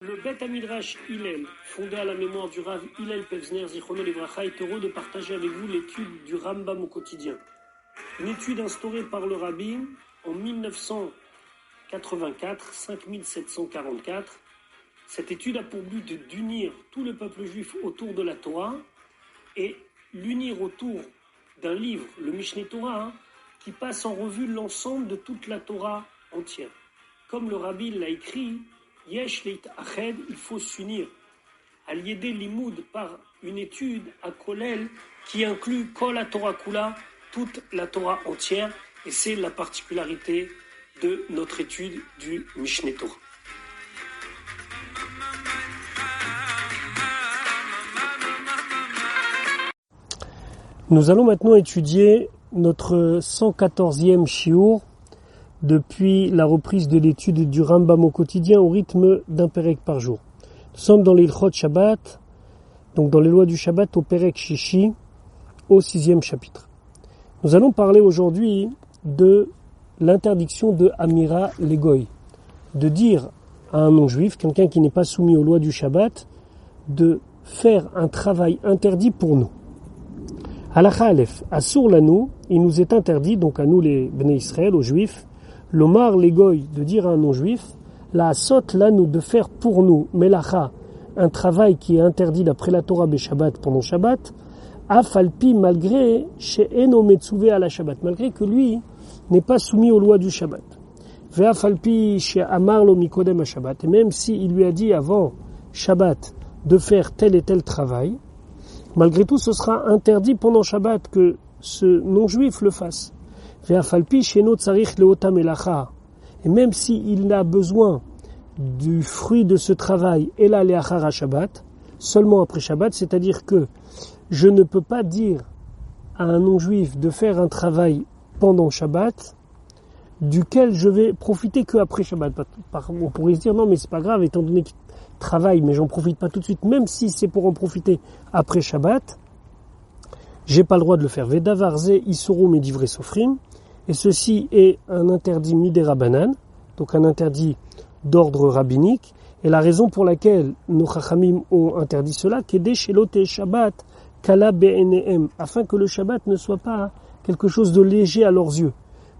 Le Bet Midrash Hillel, fondé à la mémoire du Rav Hillel Pevzner Zichrono Livracha, est heureux de partager avec vous l'étude du Rambam au quotidien. Une étude instaurée par le Rabbi en 1984, 5744. Cette étude a pour but d'unir tout le peuple juif autour de la Torah et l'unir autour d'un livre, le Mishneh Torah, qui passe en revue l'ensemble de toute la Torah entière. Comme le Rabbi l'a écrit, Yesh leit ached, il faut s'unir. Al-Yedé Limoud par une étude à Kolel qui inclut Kol la Torah Kula, toute la Torah entière, et c'est la particularité de notre étude du Mishneh Torah. Nous allons maintenant étudier notre 114e shiur depuis la reprise de l'étude du Rambam au quotidien au rythme d'un Perek par jour. Nous sommes dans l'Ilchot Shabbat, donc dans les lois du Shabbat au Perek Shishi, au 6e chapitre. Nous allons parler aujourd'hui de l'interdiction de Amira Legoy, de dire à un non-juif, quelqu'un qui n'est pas soumis aux lois du Shabbat, de faire un travail interdit pour nous. Halakha Aleph, Asur Lanu, il nous est interdit, donc à nous les Bnei Israël, aux juifs, l'Omar Legoy, de dire à un non-juif, la Sot Lanu, de faire pour nous, Melacha, un travail qui est interdit d'après la Torah Shabbat pendant Shabbat, Afalpi, malgré, chez Eno Metsuvé à la Shabbat, malgré que lui n'est pas soumis aux lois du Shabbat. Ve'afalpi, chez Amarlo Mikodem à Shabbat, et même s'il lui a dit avant Shabbat de faire tel et tel travail, malgré tout, ce sera interdit pendant Shabbat que ce non-juif le fasse. Et même s'il a besoin du fruit de ce travail, et là, à Shabbat, seulement après Shabbat, c'est-à-dire que je ne peux pas dire à un non-juif de faire un travail pendant Shabbat, duquel je vais profiter que après Shabbat. On pourrait se dire, non, mais c'est pas grave, étant donné qu'il travaille, mais j'en profite pas tout de suite, même si c'est pour en profiter après Shabbat, j'ai pas le droit de le faire. Vedavarze isuru medivre sofrim, et ceci est un interdit midera banan, donc un interdit d'ordre rabbinique, et la raison pour laquelle nos chachamim ont interdit cela, kede shelote Shabbat kala be'enehem, afin que le Shabbat ne soit pas quelque chose de léger à leurs yeux.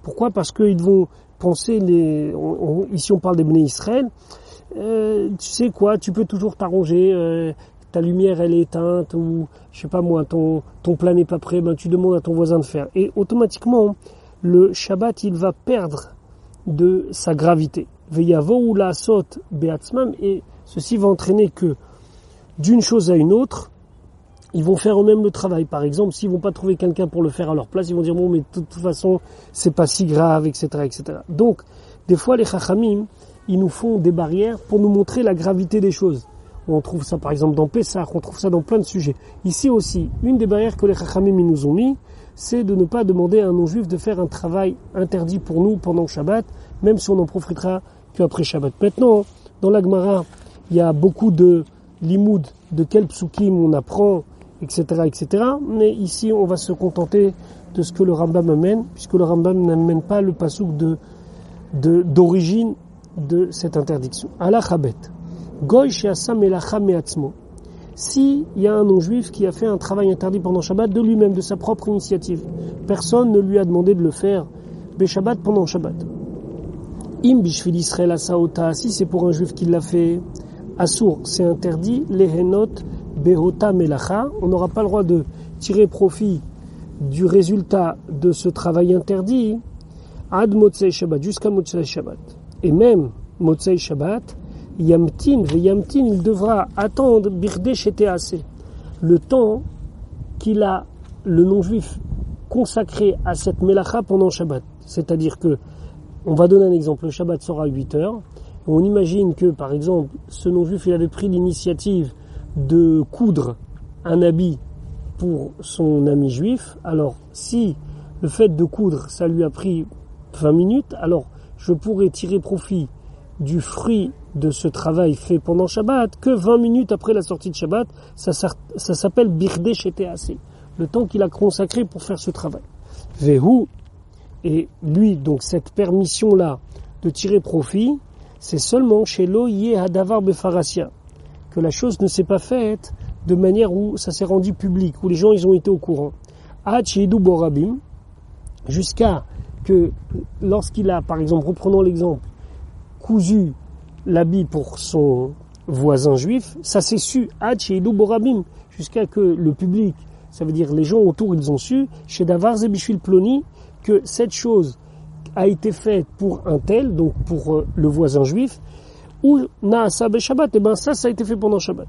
Pourquoi ? Parce qu'ils vont penser, ici on parle des Bnei Israël, tu sais quoi, tu peux toujours t'arranger, ta lumière elle est éteinte, ou je sais pas moi, ton plat n'est pas prêt, ben tu demandes à ton voisin de faire. Et automatiquement, le Shabbat il va perdre de sa gravité. Veyavo la sot beatzmam, et ceci va entraîner que d'une chose à une autre, ils vont faire eux-mêmes le travail. Par exemple, s'ils vont pas trouver quelqu'un pour le faire à leur place, ils vont dire bon, mais de toute façon, c'est pas si grave, etc., etc. Donc, des fois, les chachamim, ils nous font des barrières pour nous montrer la gravité des choses. On trouve ça, par exemple, dans Pessah, on trouve ça dans plein de sujets. Ici aussi, une des barrières que les chachamim nous ont mis, c'est de ne pas demander à un non-juif de faire un travail interdit pour nous pendant Shabbat, même si on n'en profitera qu'après Shabbat. Maintenant, dans la Gemara, il y a beaucoup de limoud, de quel psukim on apprend, etc., etc. Mais ici, on va se contenter de ce que le Rambam amène, puisque le Rambam n'amène pas le pasuk d'origine de cette interdiction. Allah chabet. Goy she'asa melacha me'atzmo. Si il y a un non-juif qui a fait un travail interdit pendant Shabbat de lui-même, de sa propre initiative, personne ne lui a demandé de le faire Shabbat pendant Shabbat. Im bishvil Israël asaota, si c'est pour un juif qui l'a fait, Assour, c'est interdit, lehenot behota melacha, on n'aura pas le droit de tirer profit du résultat de ce travail interdit, ad motzei Shabbat, jusqu'à motzei Shabbat. Et même motzei Shabbat, Yamtin, il devra attendre Birde Shetease, le temps qu'il a, le non-juif, consacré à cette melacha pendant Shabbat. C'est-à-dire que, on va donner un exemple, le Shabbat sera à 8 heures, on imagine que, par exemple, ce non-juif, il avait pris l'initiative de coudre un habit pour son ami juif. Alors, si le fait de coudre, ça lui a pris 20 minutes, alors je pourrais tirer profit du fruit de ce travail fait pendant Shabbat que 20 minutes après la sortie de Shabbat, ça s'appelle Birde Shetease, le temps qu'il a consacré pour faire ce travail. Vehu, et lui, donc cette permission-là de tirer profit, c'est seulement chez Loye Hadavar Befarasia que la chose ne s'est pas faite de manière où ça s'est rendu public, où les gens ils ont été au courant. Hachidou Borabim, jusqu'à que lorsqu'il a, par exemple, reprenons l'exemple, cousu l'habit pour son voisin juif, ça s'est su, Hachidou Borabim, jusqu'à que le public, ça veut dire les gens autour, ils ont su, chez Davar Zebishvil Ploni, que cette chose a été faite pour un tel, donc pour le voisin juif, ou Naasa be Shabbat, et ben ça a été fait pendant Shabbat.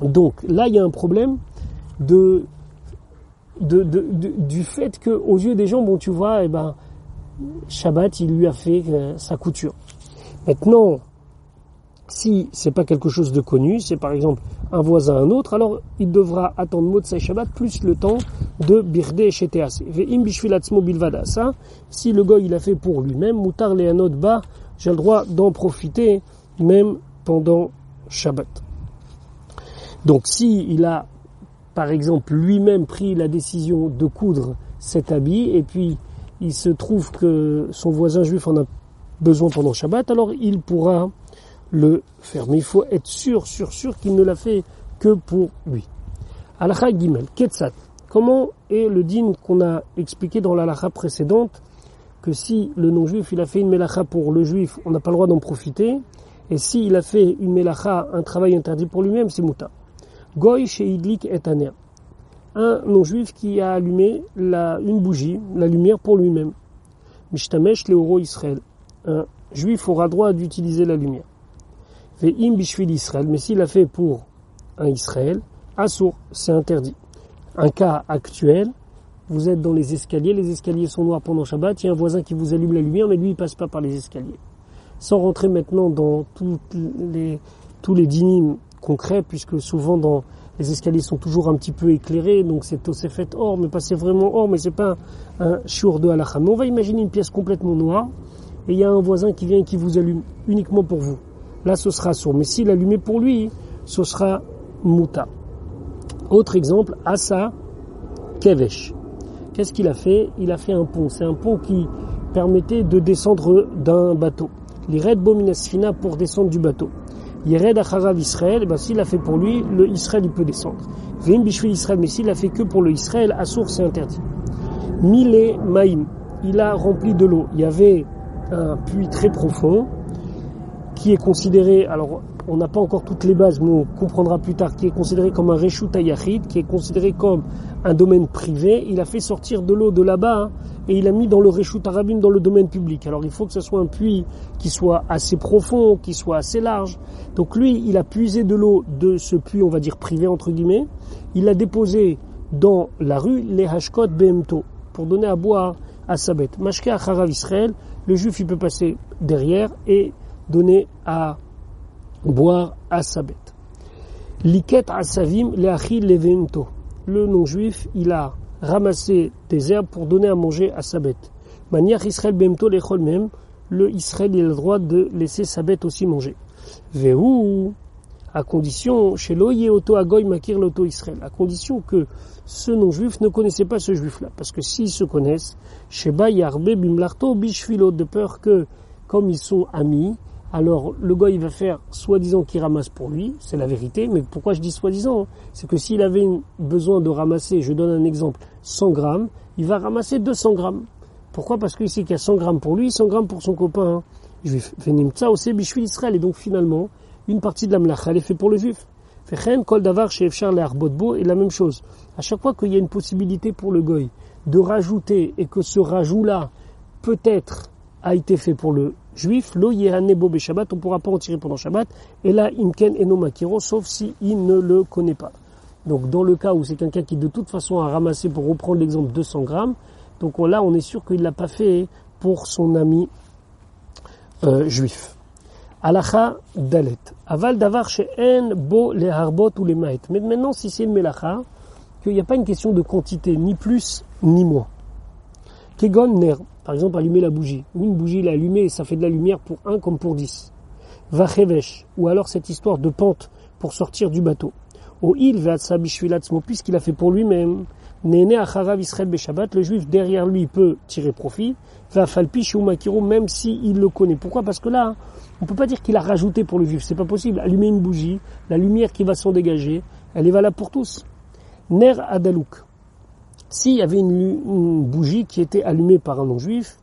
Donc là, il y a un problème du fait que aux yeux des gens, bon, tu vois, et ben Shabbat, il lui a fait sa couture. Maintenant, si c'est pas quelque chose de connu, c'est par exemple un voisin un autre, alors il devra attendre Motsai Shabbat plus le temps de Birde Shetease. Ve'im bishvil atzmo bilvada. Ça, si le goy il a fait pour lui-même, Mutar le'anot ba, j'ai le droit d'en profiter même pendant Shabbat. Donc si il a par exemple lui-même pris la décision de coudre cet habit et puis il se trouve que son voisin juif en a besoin pendant Shabbat, alors il pourra le faire. Mais il faut être sûr qu'il ne l'a fait que pour lui. Halakha Gimel, Ketsat. Comment est le din qu'on a expliqué dans l'halakha précédente, que si le non-juif il a fait une melacha pour le juif, on n'a pas le droit d'en profiter, et s'il a fait une melacha, un travail interdit pour lui-même, c'est muta. Goy sheidlik et aner. Un non-juif qui a allumé une bougie, la lumière pour lui-même. Mishtamesh leoro Israël. Un juif aura droit d'utiliser la lumière. Ve'im bishvil Israël. Mais s'il a fait pour un Israël, assour, c'est interdit. Un cas actuel, vous êtes dans les escaliers sont noirs pendant Shabbat, il y a un voisin qui vous allume la lumière, mais lui il passe pas par les escaliers. Sans rentrer maintenant dans tous les dynimes concrets, puisque souvent les escaliers sont toujours un petit peu éclairés, donc c'est fait or, mais pas c'est vraiment or, mais c'est pas un shiur de halakha. Mais on va imaginer une pièce complètement noire, et il y a un voisin qui vient et qui vous allume uniquement pour vous. Là ce sera sourd, mais s'il allumait pour lui, ce sera muta. Autre exemple, Asa Kevesh. Qu'est-ce qu'il a fait? Il a fait un pont. C'est un pont qui permettait de descendre d'un bateau. L'Ired Bominasfina pour descendre du bateau. Yered Acharav Israël, s'il a fait pour lui, le Israël il peut descendre. Veim Bishvil Israël, mais s'il a fait que pour le Israël, Assour c'est interdit. Mile Maïm, il a rempli de l'eau. Il y avait un puits très profond qui est considéré, alors on n'a pas encore toutes les bases, mais on comprendra plus tard, qui est considéré comme un Reshut HaYachid, qui est considéré comme un domaine privé. Il a fait sortir de l'eau de là-bas et il a mis dans le Reshut HaRabim, dans le domaine public. Alors il faut que ce soit un puits qui soit assez profond, qui soit assez large. Donc lui, il a puisé de l'eau de ce puits, on va dire privé entre guillemets. Il l'a déposé dans la rue, les Hashkot Behemto, pour donner à boire à sa bête. Mashke Acharav Israël, le juif il peut passer derrière et donner à boire à sa bête. Liket asavim leachil levento. Le non-juif, il a ramassé des herbes pour donner à manger à sa bête. Maniach Israël bemto lechol même, le Israël il a le droit de laisser sa bête aussi manger. Vehu, à condition, chez loye auto agoy makir l'auto Israël, à condition que ce non-juif ne connaissait pas ce juif-là, parce que s'ils se connaissent, sheba yarbe bimlarto bishvilo, de peur que, comme ils sont amis, alors le gars il va faire soi-disant qu'il ramasse pour lui, c'est la vérité, mais pourquoi je dis soi-disant? C'est que s'il avait besoin de ramasser, je donne un exemple, 100 grammes, il va ramasser 200 grammes. Pourquoi? Parce qu'il sait qu'il y a 100 grammes pour lui, 100 grammes pour son copain. Juif. Venimtsa aussi bishvil Israël, et donc finalement, une partie de la melacha, elle est faite pour le juif. Fechen kol davar sheefshar le'arbotbo, et la même chose. À chaque fois qu'il y a une possibilité pour le goy de rajouter, et que ce rajout-là, peut-être, a été fait pour le juif, lo yehanebo be Shabbat, on ne pourra pas en tirer pendant Shabbat, et là, imken eno makiro, sauf si il ne le connaît pas. Donc, dans le cas où c'est quelqu'un qui, de toute façon, a ramassé, pour reprendre l'exemple, 200 grammes, donc là, on est sûr qu'il ne l'a pas fait pour son ami juif. Halacha dalet. Aval davar she'en bo les harbot ou les maït. Mais maintenant, si c'est une melacha, qu'il n'y a pas une question de quantité, ni plus, ni moins. Kegon ner. Par exemple, allumer la bougie. Une bougie, il est allumée et ça fait de la lumière pour 1 comme pour 10. Vachevesh. Ou alors cette histoire de pente pour sortir du bateau. Au il ve'atsa bishvilatzmo, puisqu'il a fait pour lui-même. Néné acharav Israël beshabbat, le juif derrière lui peut tirer profit, va falpi shumakiro, même s'il le connaît. Pourquoi? Parce que là, on ne peut pas dire qu'il a rajouté pour le juif, c'est pas possible. Allumer une bougie, la lumière qui va s'en dégager, elle est valable pour tous. Ner adalouk. S'il y avait une bougie qui était allumée par un non-juif,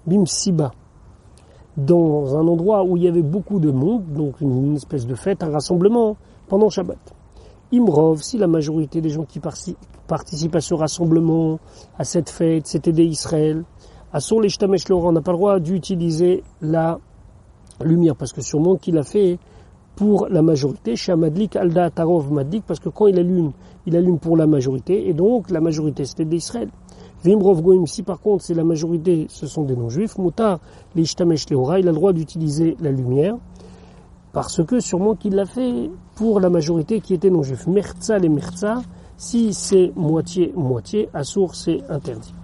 bim siba, dans un endroit où il y avait beaucoup de monde, donc une espèce de fête, un rassemblement, pendant Shabbat. Imrov, si la majorité des gens qui participent à ce rassemblement, à cette fête, c'était des Israël, Asur l'ishtamesh l'ora, on n'a pas le droit d'utiliser la lumière, parce que sûrement qu'il a fait pour la majorité, Shamadlik alda tarov madlik, parce que quand il allume pour la majorité, et donc la majorité c'était des Israël. Vimrov goim, si par contre c'est la majorité, ce sont des non-juifs, mutar l'ishtamesh l'ora, il a le droit d'utiliser la lumière, parce que sûrement qu'il l'a fait pour la majorité qui était non-juif. Merza les merza, si c'est moitié-moitié, Assour c'est interdit.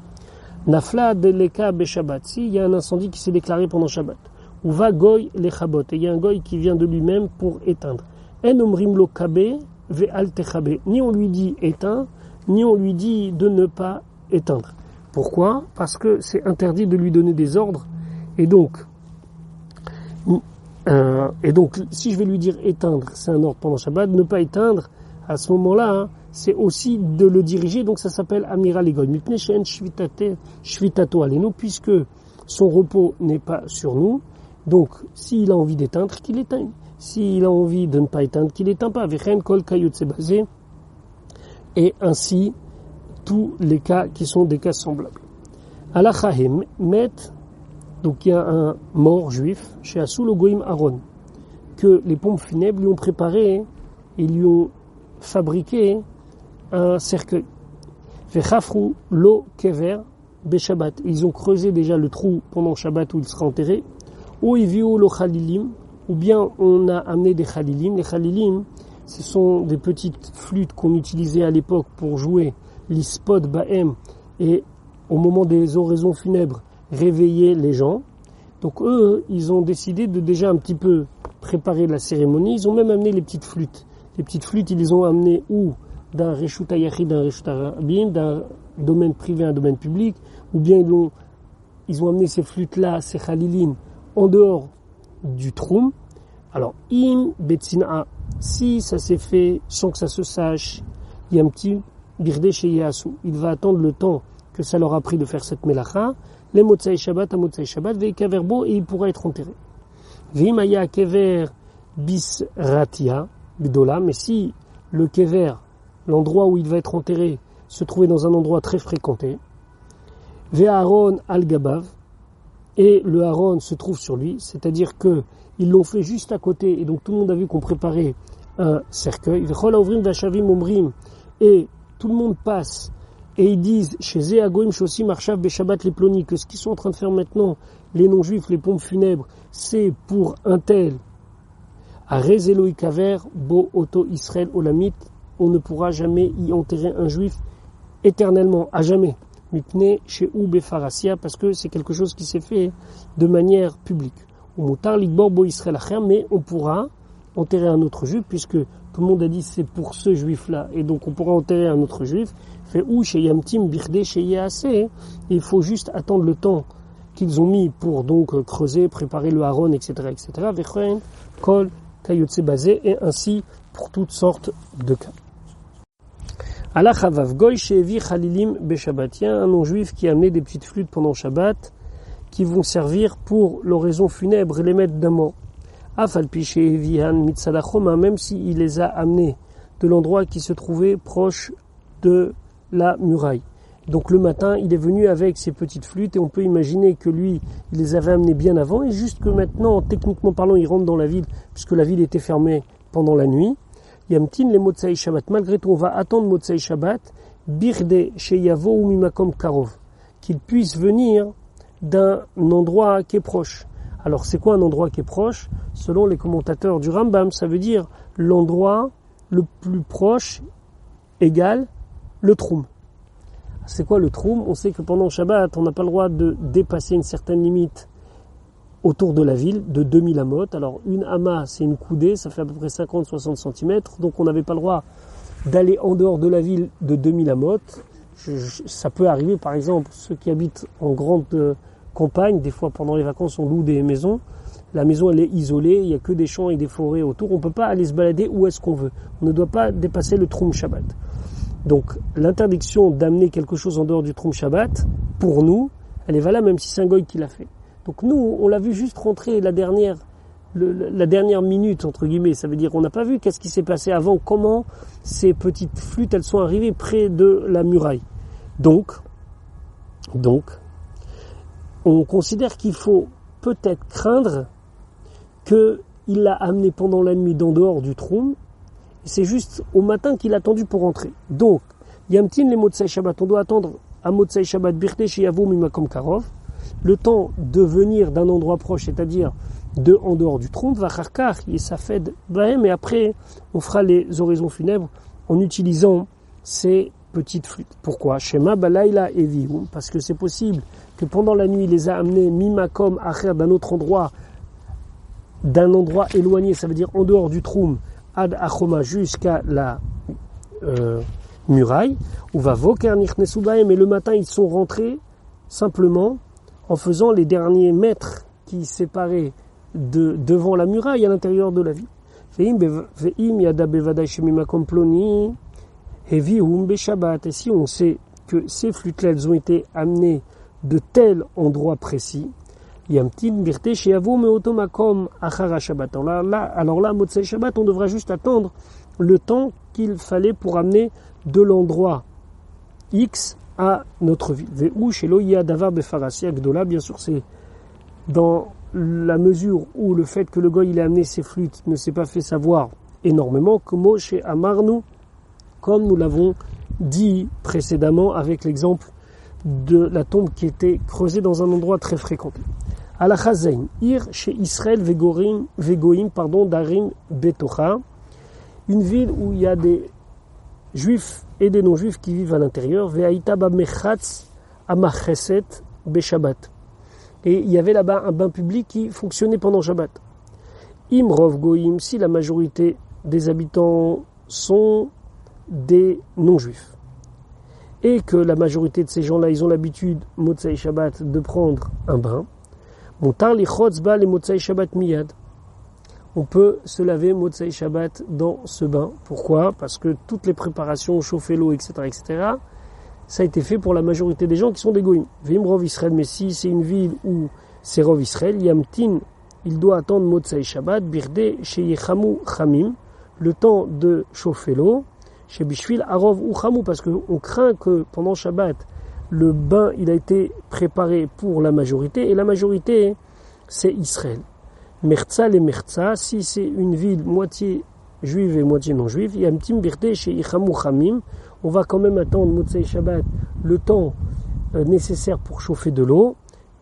Nafla deleka beshabbat, si il y a un incendie qui s'est déclaré pendant Shabbat. Ou va goy les chabot, et il y a un goy qui vient de lui-même pour éteindre. En omrim lo kabe ve al techabe, ni on lui dit éteins, ni on lui dit de ne pas éteindre. Pourquoi? Parce que c'est interdit de lui donner des ordres, et donc, si je vais lui dire éteindre, c'est un ordre pendant Shabbat, ne pas éteindre, à ce moment-là, c'est aussi de le diriger, donc ça s'appelle Amiral Egoy. Mipne she'en shvitato alenu, puisque son repos n'est pas sur nous, donc s'il a envie d'éteindre, qu'il éteigne. S'il a envie de ne pas éteindre, qu'il n'éteint pas. Vechen kol kayotse basé, et ainsi tous les cas qui sont des cas semblables. Alachahem met. Donc il y a un mort juif chez Assoul Goïm Aaron, que les pompes funèbres lui ont préparé et lui ont fabriqué un cercueil. Vechafru lo kever beshabbat. Ils ont creusé déjà le trou pendant Shabbat où il sera enterré. Ou iviu lo chalilim, ou bien on a amené des chalilim. Les chalilim, ce sont des petites flûtes qu'on utilisait à l'époque pour jouer l'ispod ba'em et au moment des oraisons funèbres réveiller les gens. Donc eux, ils ont décidé de déjà un petit peu préparer la cérémonie. Ils ont même amené les petites flûtes. Les petites flûtes, ils les ont amenées où? D'un reshut hayachid, d'un reshut harabim, d'un domaine privé à un domaine public, ou bien ils ont amené ces flûtes-là, ces chalilim, en dehors du troum. Alors, im betzina, si ça s'est fait sans que ça se sache, il y a un petit birdé chez Yasu. Il va attendre le temps que ça leur a pris de faire cette melacha, les Motsai Shabbat à Motsai Shabbat, veikaverbo, et il pourra être enterré. Vimaya kever bis ratia, b'dola, mais si le kever, l'endroit où il va être enterré, se trouvait dans un endroit très fréquenté, ve'aron al gabav, et le Aaron se trouve sur lui, c'est-à-dire que ils l'ont fait juste à côté, et donc tout le monde a vu qu'on préparait un cercueil, ve'chol haovrim ve'ashavim omrim, et tout le monde passe, et ils disent chez Zéagoim Shosim Marshav Beshabbat les Ploni, que ce qu'ils sont en train de faire maintenant, les non-juifs, les pompes funèbres, c'est pour un tel. Arez Eloi Kaver, Bo Oto Israël Olamit, on ne pourra jamais y enterrer un juif éternellement, à jamais. Mipne chez Befarasia, parce que c'est quelque chose qui s'est fait de manière publique. Umutar Ligbor Bo Israël Acher, mais on pourra enterrer un autre juif, puisque tout le monde a dit c'est pour ce juif-là, et donc on pourra enterrer un autre juif. Fait où chez Yamtim Birdé chez Yaasé, il faut juste attendre le temps qu'ils ont mis pour donc creuser, préparer le haron, etc., etc. Vechen kol kayotse basé, et ainsi pour toutes sortes de cas. Allah chavav goy shevi chalilim beshabbat. Il y a un non-juif qui a amené des petites flûtes pendant Shabbat qui vont servir pour l'oraison funèbre et les mettre d'un mort. Afalpi shevi han mitzadachoma, même s'il les a amenés de l'endroit qui se trouvait proche de la muraille. Donc le matin, il est venu avec ses petites flûtes et on peut imaginer que lui, il les avait amenées bien avant et juste que maintenant, techniquement parlant, il rentre dans la ville puisque la ville était fermée pendant la nuit. Yamtin les Motsai Shabbat. Malgré tout, on va attendre Motsai Shabbat, Birde Sheyavo ou Mimakom Karov, qu'il puisse venir d'un endroit qui est proche. Alors c'est quoi un endroit qui est proche? Selon les commentateurs du Rambam, ça veut dire l'endroit le plus proche égale le troum. C'est quoi le troum? On sait que pendant Shabbat, on n'a pas le droit de dépasser une certaine limite autour de la ville, de 2000 amot. Alors une ama, c'est une coudée, ça fait à peu près 50-60 cm, donc on n'avait pas le droit d'aller en dehors de la ville de 2000 amot. ça peut arriver, par exemple, ceux qui habitent en grande campagne, des fois pendant les vacances, on loue des maisons. La maison, elle est isolée, il n'y a que des champs et des forêts autour. On ne peut pas aller se balader où est-ce qu'on veut. On ne doit pas dépasser le Troum Shabbat. Donc, l'interdiction d'amener quelque chose en dehors du Troum Shabbat, pour nous, elle est valable même si c'est un goy qui l'a fait. Donc nous, on l'a vu juste rentrer la dernière minute, entre guillemets. Ça veut dire on n'a pas vu qu'est-ce qui s'est passé avant, comment ces petites flûtes, elles sont arrivées près de la muraille. Donc, on considère qu'il faut peut-être craindre qu'il l'a amené pendant la nuit d'en dehors du Troum, et c'est juste au matin qu'il a attendu pour rentrer. Donc, Yamtin les Motsai Shabbat, on doit attendre à Motsai Shabbat Birte Sheyavu Mimakom Karov, le temps de venir d'un endroit proche, c'est-à-dire de en dehors du Troum, Vacharkar, Yesafed Bahem, et après on fera les oraisons funèbres en utilisant ces petites flûtes. Pourquoi? Shema Balaila Evihum, parce que c'est possible que pendant la nuit il les a amenés Mimakom Acher d'un autre endroit, éloigné, ça veut dire en dehors du Troum, Ad Achoma jusqu'à la muraille, où va Voker Nichnesu Bahem, et le matin ils sont rentrés simplement en faisant les derniers mètres qui séparaient devant la muraille à l'intérieur de la ville. Et si on sait que ces flûtes-là, elles ont été amenées de tel endroit précis, alors là, Motsai Shabbat, on devra juste attendre le temps qu'il fallait pour amener de l'endroit X à notre ville. Bien sûr, c'est dans la mesure où le fait que le goy il a amené ses flûtes ne s'est pas fait savoir énormément, comme chez Amarnu, comme nous l'avons dit précédemment avec l'exemple de la tombe qui était creusée dans un endroit très fréquenté. Alachazain, Ir chez Israël Vegoim, Darim Betocha, une ville où il y a des juifs et des non-juifs qui vivent à l'intérieur, Ve'aïta Bamechatz Amacheset Beshabbat. Et il y avait là-bas un bain public qui fonctionnait pendant Shabbat. Imrov Goïm, si la majorité des habitants sont des non-juifs, et que la majorité de ces gens-là, ils ont l'habitude, Motsai Shabbat, de prendre un bain, Mutar lichotz ba le Motsai Shabbat miyad. On peut se laver Motsai Shabbat dans ce bain. Pourquoi? Parce que toutes les préparations, chauffer l'eau, etc., ça a été fait pour la majorité des gens qui sont des goïms. Vim Rov Israël, mais si c'est une ville où c'est Rov Israël, Yamtin, il doit attendre Motsai Shabbat, Birde, chez Yechamu Chamim, le temps de chauffer l'eau, chez Bishvil Arov ou Chamou, parce qu'on craint que pendant Shabbat, le bain, il a été préparé pour la majorité, et la majorité, c'est Israël. Merza les Merza, si c'est une ville moitié juive et moitié non juive, Yamtim Birde, chez Yechamu Chamim, on va quand même attendre Motsai Shabbat, le temps nécessaire pour chauffer de l'eau.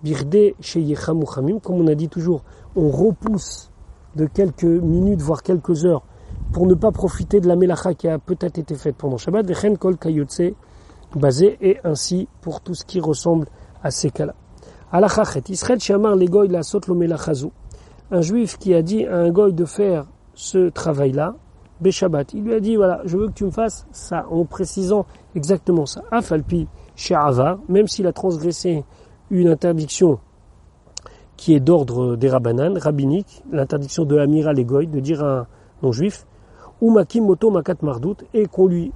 Birde chez Yechamu Chamim, comme on a dit toujours, on repousse de quelques minutes, voire quelques heures, pour ne pas profiter de la melacha qui a peut-être été faite pendant Shabbat. Vechen kol kayotse basé, et ainsi pour tout ce qui ressemble à ces cas-là. Alachachet, Israël shamar le goy la sot lo melachazu. Un juif qui a dit à un goy de faire ce travail-là, Beshabbat, il lui a dit, voilà, je veux que tu me fasses ça, en précisant exactement ça. Afalpi she'avar, même s'il a transgressé une interdiction qui est d'ordre des rabbanan, rabbinique, l'interdiction de Amira les goy, de dire à un non-juif, ou makim moto makat mardout, et qu'on lui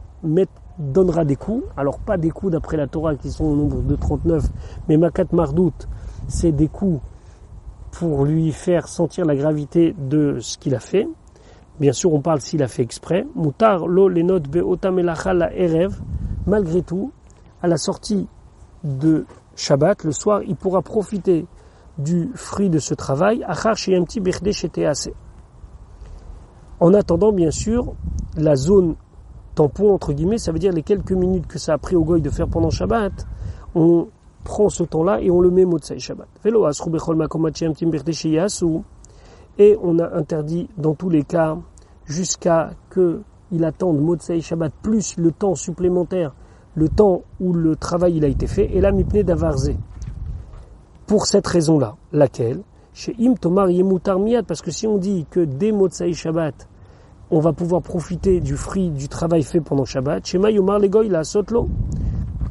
donnera des coups, alors pas des coups d'après la Torah qui sont au nombre de 39, mais makat mardout, c'est des coups pour lui faire sentir la gravité de ce qu'il a fait. Bien sûr, on parle s'il a fait exprès. Mutar lo lenot be'ota melacha la erev. Malgré tout, à la sortie de Shabbat, le soir, il pourra profiter du fruit de ce travail. Achar sheyamti bechde shetease. En attendant, bien sûr, la zone tampon, entre guillemets, ça veut dire les quelques minutes que ça a pris au goy de faire pendant Shabbat, on prend ce temps-là et on le met Motsai Shabbat. Velo asru bechol makom sheyamti bechde sheyasu. Et on a interdit dans tous les cas, jusqu'à qu'il attende Motsai Shabbat plus le temps supplémentaire, le temps où le travail il a été fait, et là mipne davarze. Pour cette raison-là, laquelle, chez Im Tomar Yemutar Miyad, parce que si on dit que dès Motsai Shabbat, on va pouvoir profiter du fruit du travail fait pendant Shabbat, Shema Yomar Legoy la Sotlo,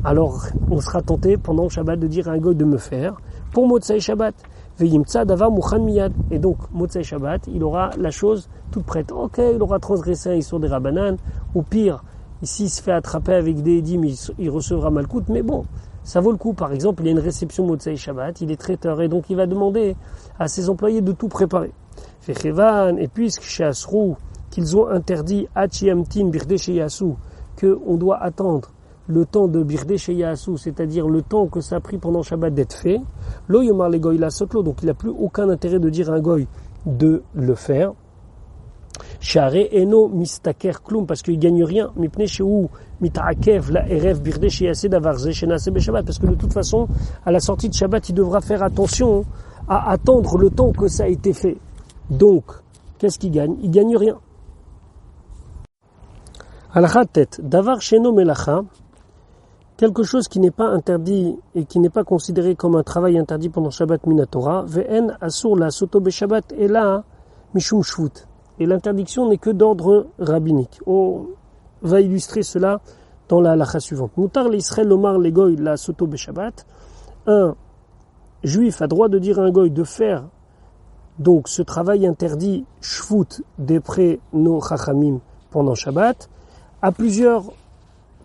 alors on sera tenté pendant le Shabbat de dire à un goy de me faire pour Motsai Shabbat. Ve'yimtsa davar mukhan miyad. Et donc, Motsai Shabbat, il aura la chose toute prête. Ok, il aura transgressé un issur des Rabbanan. Au pire, ici, il se fait attraper avec des dîmes, il recevra malkout. Mais bon, ça vaut le coup. Par exemple, il y a une réception Motsai Shabbat, il est traiteur. Et donc, il va demander à ses employés de tout préparer. Fechevan, et puisque chez Asrou, qu'ils ont interdit Hachiamtin Birde Sheyasu, qu'on doit attendre le temps de Birde Sheyasu, c'est-à-dire le temps que ça a pris pendant Shabbat d'être fait, Lo Yomar le Goy la Sotlo, donc il n'a plus aucun intérêt de dire à un Goy de le faire. Share Eno Mistaker Klum, parce qu'il ne gagne rien, Mipne Shehu Mitaakev la Erev Birde Sheyase Davarze Shenase Beshabbat, parce que de toute façon, à la sortie de Shabbat, il devra faire attention à attendre le temps que ça a été fait. Donc, qu'est-ce qu'il gagne? Il ne gagne rien. Halakha tête, Davar Sheno Melacha, quelque chose qui n'est pas interdit et qui n'est pas considéré comme un travail interdit pendant Shabbat Minatora, Ve'en Asur la Soto Beshabbat et là Mishum Shvut. Et l'interdiction n'est que d'ordre rabbinique. On va illustrer cela dans la halakha suivante. Mutar l'Israël Omar le Goy la Soto Beshabbat. Un juif a droit de dire à un Goy de faire donc ce travail interdit Shvut d'après nos Chachamim pendant Shabbat à plusieurs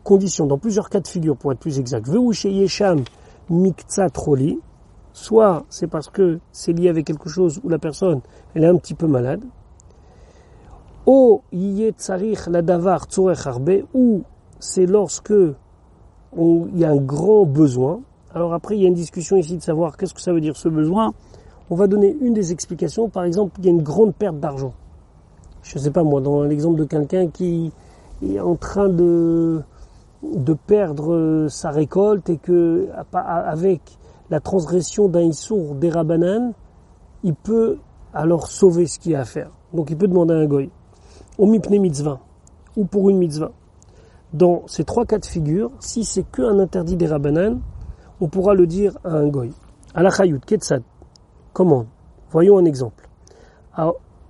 conditions, dans plusieurs cas de figure pour être plus exact. Ve'ushe yesham miktsat roli, soit c'est parce que c'est lié avec quelque chose où la personne elle est un petit peu malade. O yie tsarich la davar tzorech harbe, ou c'est lorsque il y a un grand besoin. Alors après il y a une discussion ici de savoir qu'est-ce que ça veut dire ce besoin. On va donner une des explications. Par exemple, il y a une grande perte d'argent. Je ne sais pas moi, dans l'exemple de quelqu'un qui est en train de perdre sa récolte et que avec la transgression d'un issour des Rabbanan, il peut alors sauver ce qu'il y a à faire. Donc il peut demander à un goy, au mipne mitzvah, ou pour une mitzvah. Dans ces trois cas de figure, si c'est qu'un interdit des Rabbanan, on pourra le dire à un goy. Alachayut, Ketsad, comment? Voyons un exemple.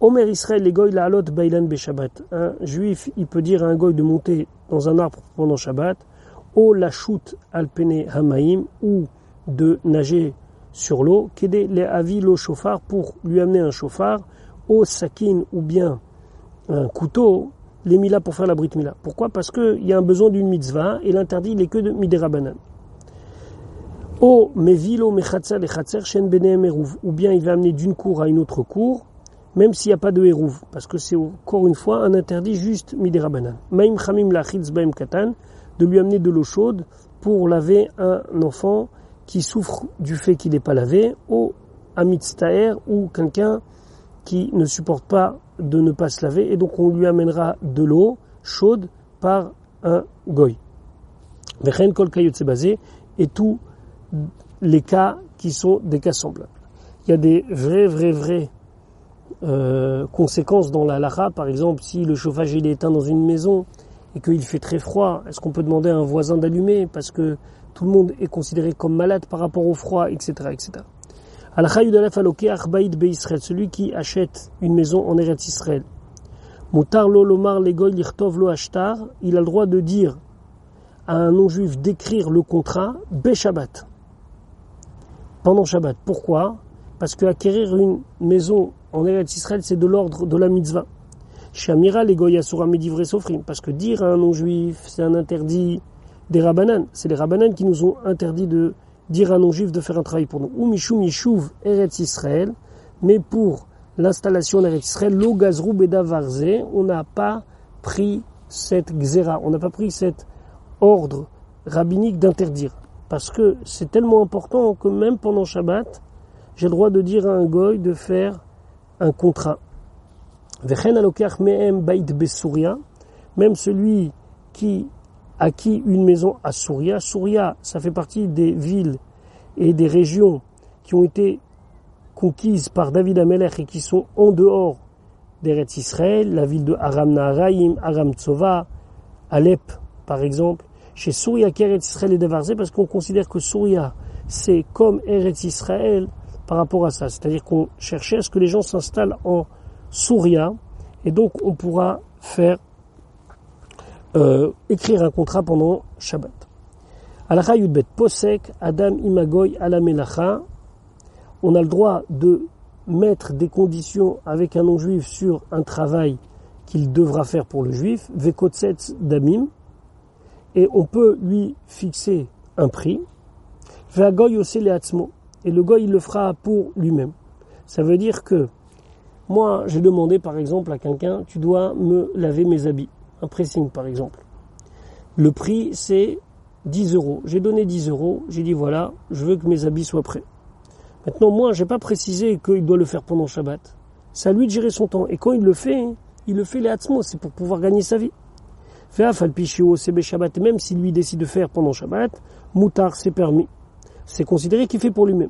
Omer Israël les goy la halot bailan beshabbat. Un juif, il peut dire à un goy de monter dans un arbre pendant Shabbat, ou la chute alpene hamaim, ou de nager sur l'eau, kede le avi lo shofar, pour lui amener un shofar, au sakin ou bien un couteau, les mila pour faire la brit mila. Pourquoi? Parce qu'il y a un besoin d'une mitzvah et l'interdit il n'est que de midérabanan. O mevilo mechatza le chatzer shen benehem eruv, ou bien il va amener d'une cour à une autre cour, même s'il n'y a pas de eruv, parce que c'est encore une fois un interdit juste midérabanan. Maim chamim lachitz baim katan, de lui amener de l'eau chaude pour laver un enfant qui souffre du fait qu'il n'est pas lavé, ou amitztaer, ou quelqu'un qui ne supporte pas de ne pas se laver, et donc on lui amènera de l'eau chaude par un goy. Vechen kol kayot c'est basé, et tous les cas qui sont des cas semblables. Il y a des vraies conséquences dans la halakha. Par exemple, si le chauffage il est éteint dans une maison et qu'il fait très froid, est-ce qu'on peut demander à un voisin d'allumer parce que tout le monde est considéré comme malade par rapport au froid, etc., etc. Halakha yudalef alokeach bayit beIsraël, celui qui achète une maison en Eretz Israël. Mutar lo lomar legoy lichtov lo ashtar, il a le droit de dire à un non-juif d'écrire le contrat Beshabbat, pendant Shabbat. Pourquoi? Parce qu'acquérir une maison en Eretz Israël, c'est de l'ordre de la mitzvah. Shamira legoy asura medivre sofrim, parce que dire à un non-juif, c'est un interdit des Rabbanan. C'est les Rabbanan qui nous ont interdit de dire à un non-juif de faire un travail pour nous. Ou mishum yishuv Eretz Israël, mais pour l'installation en Eretz Israël, lo gazrou beda varze, on n'a pas pris cette gzera, on n'a pas pris cet ordre rabbinique d'interdire. Parce que c'est tellement important que même pendant Shabbat, j'ai le droit de dire à un goy de faire un contrat. Vechen alokach mehem bait besouria, même celui qui acquis une maison à Souria. Souria, ça fait partie des villes et des régions qui ont été conquises par David Amelech et qui sont en dehors d'Eretz Israël, la ville de Aram Naharaim, Aram Tsova, Alep par exemple. Chez Souria, qu'Eretz Israël est dévarzé, parce qu'on considère que Souria, c'est comme Eretz Israël par rapport à ça. C'est-à-dire qu'on cherchait à ce que les gens s'installent en Souria, et donc on pourra faire écrire un contrat pendant Shabbat. Halakha Yudbet Posek, Adam Imagoy ala Melacha. On a le droit de mettre des conditions avec un non-juif sur un travail qu'il devra faire pour le juif, Vekotsetz Damim, et on peut lui fixer un prix, Ve'agoy Ose Leatzmo, et le goy il le fera pour lui-même. Ça veut dire que moi j'ai demandé par exemple à quelqu'un, tu dois me laver mes habits, un pressing par exemple. Le prix c'est 10 €. J'ai donné 10 €, j'ai dit voilà, je veux que mes habits soient prêts. Maintenant, moi, j'ai pas précisé qu'il doit le faire pendant Shabbat. C'est à lui de gérer son temps. Et quand il le fait les atzmos, c'est pour pouvoir gagner sa vie. Shabbat, même si lui décide de faire pendant Shabbat, moutar, c'est permis. C'est considéré qu'il fait pour lui-même.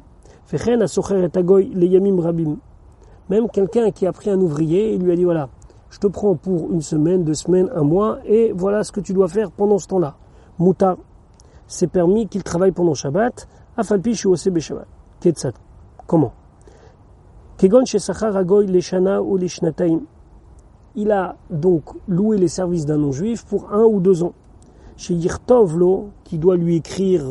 Même quelqu'un qui a pris un ouvrier, il lui a dit voilà, je te prends pour une semaine, 2 semaines, 1 mois, et voilà ce que tu dois faire pendant ce temps-là. Moutar, c'est permis qu'il travaille pendant Shabbat, afalpi shiose Shabbat. Comment? Il a donc loué les services d'un non-juif pour 1 ou 2 ans. Chez Yirtovlo, qui doit lui écrire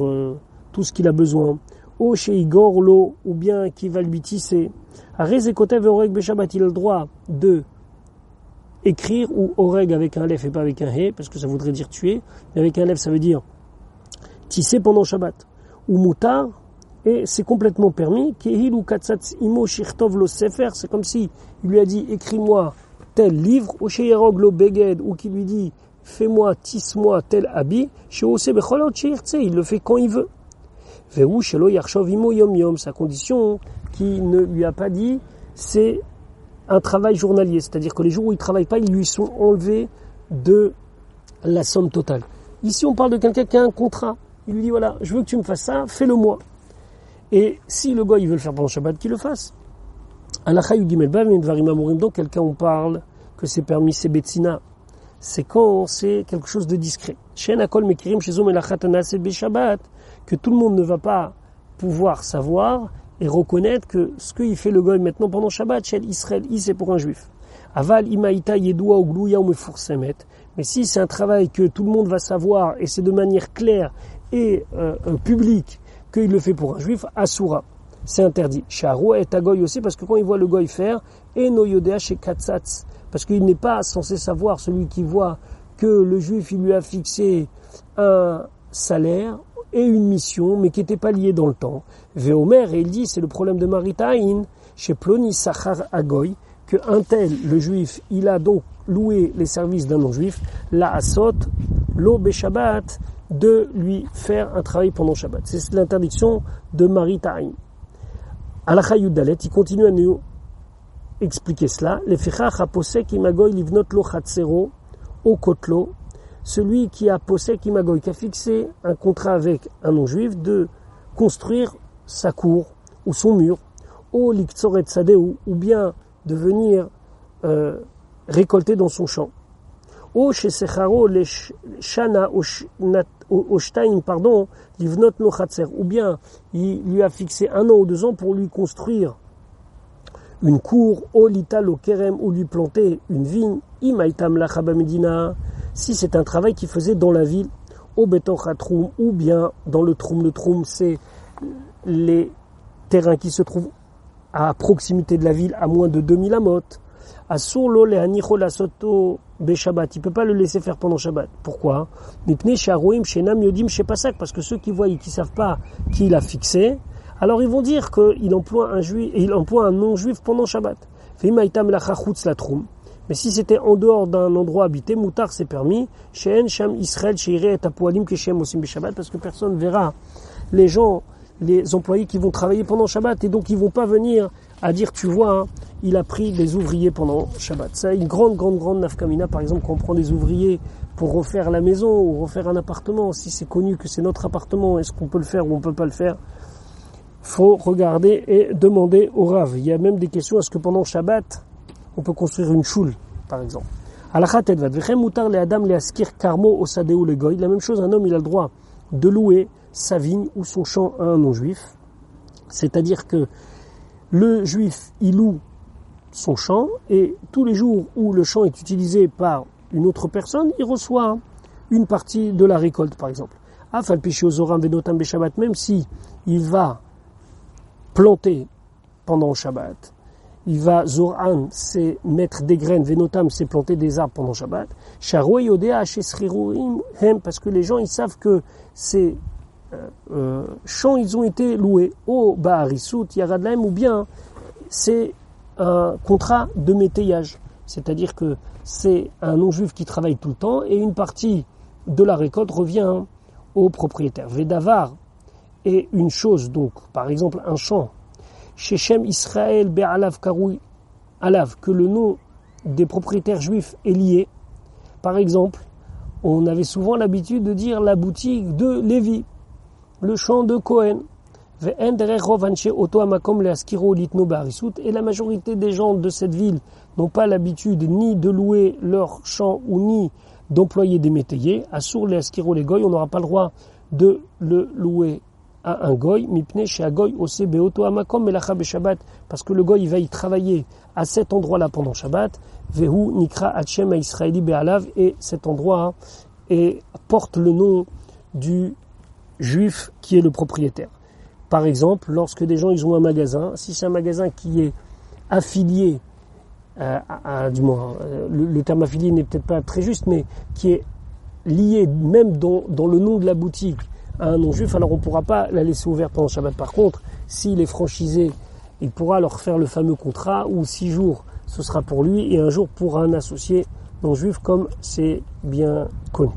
tout ce qu'il a besoin, ou chez Igorlo, ou bien qui va lui tisser. À Rezekotev Oreg Beshabbat, il a le droit de écrire, ou Oreg avec un lef et pas avec un he, parce que ça voudrait dire tuer, mais avec un lef ça veut dire tisser pendant Shabbat. Ou Moutar, et c'est complètement permis. C'est comme si il lui a dit écris-moi tel livre, ou qu'il lui dit fais-moi, tisse-moi tel habit. Il le fait quand il veut. Sa condition qu'il ne lui a pas dit, c'est un travail journalier, c'est-à-dire que les jours où il ne travaille pas, ils lui sont enlevés de la somme totale. Ici, on parle de quelqu'un qui a un contrat. Il lui dit voilà, je veux que tu me fasses ça, fais-le moi. Et si le gars il veut le faire pendant Shabbat, qu'il le fasse. Donc quelqu'un on parle que c'est permis, c'est betsina. C'est quand c'est quelque chose de discret. Que tout le monde ne va pas pouvoir savoir et reconnaître que ce qu'il fait le gars maintenant pendant Shabbat, chez Israël, c'est pour un juif. Aval imaïta yedoua ou glouya ou mefoursemet. Mais si c'est un travail que tout le monde va savoir et c'est de manière claire et publique, qu'il le fait pour un juif, Asura, c'est interdit. Sharoua et Tagoy aussi, parce que quand il voit le goy faire, et no yodea chez Katsatz, parce qu'il n'est pas censé savoir, celui qui voit que le juif, il lui a fixé un salaire et une mission, mais qui n'était pas lié dans le temps. Véomer, et il dit, c'est le problème de Maritain, chez Ploni Sachar Agoy, que un tel, le juif, il a donc loué les services d'un non-juif, la Asot, lo Beshabbat, de lui faire un travail pendant Shabbat. C'est l'interdiction de Maritain. Halakha Yudalet, il continue à nous expliquer cela. Lefechach haposek imagoy livnot lo chatzero o kotlo. Celui qui a posek imagoy, qui a fixé un contrat avec un non-juif de construire sa cour ou son mur, o liktsoret sadeu, ou bien de venir récolter dans son champ. O shesecharo le shana oshtaim, pardon, livnot no chatzer, ou bien il lui a fixé 1 an ou 2 ans pour lui construire une cour, o lital o kerem, ou lui planter une vigne, imaitam la medina, si c'est un travail qu'il faisait dans la ville, au betoch troum, ou bien dans le troum, c'est les terrains qui se trouvent à proximité de la ville, à moins de 2000 amot. Asur le anicho la soto be Shabbat. Il peut pas le laisser faire pendant Shabbat. Pourquoi? Mipnei sharoim shenam yodim shepasak, parce que ceux qui voient et qui savent pas qui il a fixé, alors ils vont dire qu'il emploie un juif et il emploie un non-juif pendant Shabbat. Veimaitam la chachutz la troum. Mais si c'était en dehors d'un endroit habité, moutar c'est permis. She'en sham Israël sheireh et apoalim keshem osim be Shabbat, parce que personne verra les gens, les employés qui vont travailler pendant Shabbat, et donc ils vont pas venir à dire, tu vois, hein, il a pris des ouvriers pendant Shabbat. C'est une grande nafkamina, par exemple, quand on prend des ouvriers pour refaire la maison ou refaire un appartement. Si c'est connu que c'est notre appartement, est-ce qu'on peut le faire ou on peut pas le faire? Faut regarder et demander au Rav. Il y a même des questions, est-ce que pendant Shabbat, on peut construire une choule, par exemple? La même chose, un homme, il a le droit de louer sa vigne ou son champ à un non-juif. C'est-à-dire que le juif, il loue son champ et tous les jours où le champ est utilisé par une autre personne, il reçoit une partie de la récolte, par exemple. Même si il va planter pendant le Shabbat, il va Zoran, c'est mettre des graines, Venotam, c'est planter des arbres pendant le Shabbat. Parce que les gens, ils savent que ces champs, ils ont été loués au Baharisut, Yaradlaim, ou bien c'est un contrat de métayage. C'est-à-dire que c'est un non-juif qui travaille tout le temps et une partie de la récolte revient au propriétaire. Vedavar est une chose, donc, par exemple, un champ. Shechem Israël Be'alav Karoui Alav, que le nom des propriétaires juifs est lié. Par exemple, on avait souvent l'habitude de dire la boutique de Lévi, le champ de Cohen. Et la majorité des gens de cette ville n'ont pas l'habitude ni de louer leur champ ou ni d'employer des métayers. Assur les askiro les goy, on n'aura pas le droit de le louer à un goy, mipne chez un goy aussi beoto amakom melacha Shabbat, parce que le goy il va y travailler à cet endroit-là pendant Shabbat. Vehu nikra achem Israëli be'alav, et cet endroit porte le nom du juif qui est le propriétaire. Par exemple, lorsque des gens ils ont un magasin, si c'est un magasin qui est affilié, le terme affilié n'est peut-être pas très juste, mais qui est lié même dans le nom de la boutique à un non-juif, alors on ne pourra pas la laisser ouverte pendant Shabbat. Par contre, s'il est franchisé, il pourra leur faire le fameux contrat où 6 jours ce sera pour lui et un jour pour un associé non-juif, comme c'est bien connu.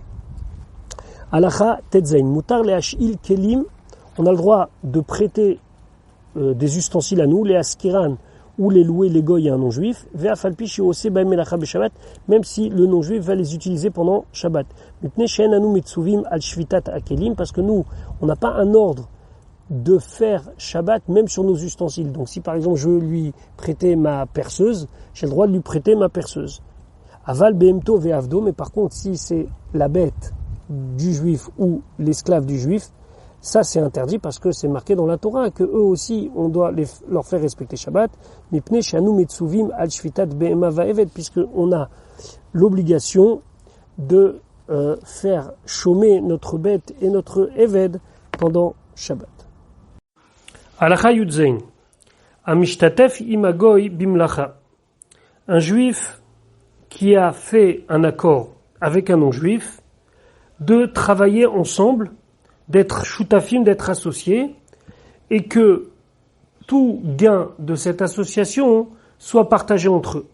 Halacha tetzain, mutar le'ashil kelim. On a le droit de prêter des ustensiles à nous, les askiran, ou les louer les goy à un non-juif, même si le non-juif va les utiliser pendant Shabbat. Parce que nous, on n'a pas un ordre de faire Shabbat même sur nos ustensiles. Donc si par exemple je veux lui prêter ma perceuse, j'ai le droit de lui prêter ma perceuse. Aval behemto ve'avdo, mais par contre si c'est la bête du juif ou l'esclave du juif, ça c'est interdit parce que c'est marqué dans la Torah que eux aussi on doit leur faire respecter Shabbat. Puisque on a l'obligation de faire chômer notre bête et notre eved pendant Shabbat. Halacha Yudzain. Amishtatef imagoy bimlacha. Un juif qui a fait un accord avec un non-juif de travailler ensemble, d'être shutafim, d'être associés, et que tout gain de cette association soit partagé entre eux.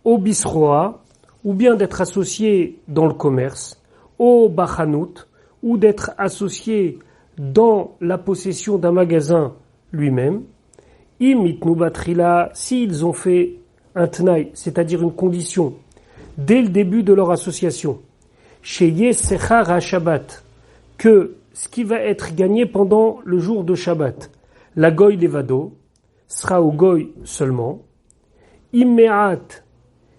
Au bisroa, ou bien d'être associé dans le commerce, au bachanout, ou d'être associé dans la possession d'un magasin lui-même. Imitnu batrila, s'ils ont fait un tnaï, c'est-à-dire une condition, dès le début de leur association, chez Yesechar ha-Shabbat, que ce qui va être gagné pendant le jour de Shabbat, la goy levado, sera au goy seulement, imme'at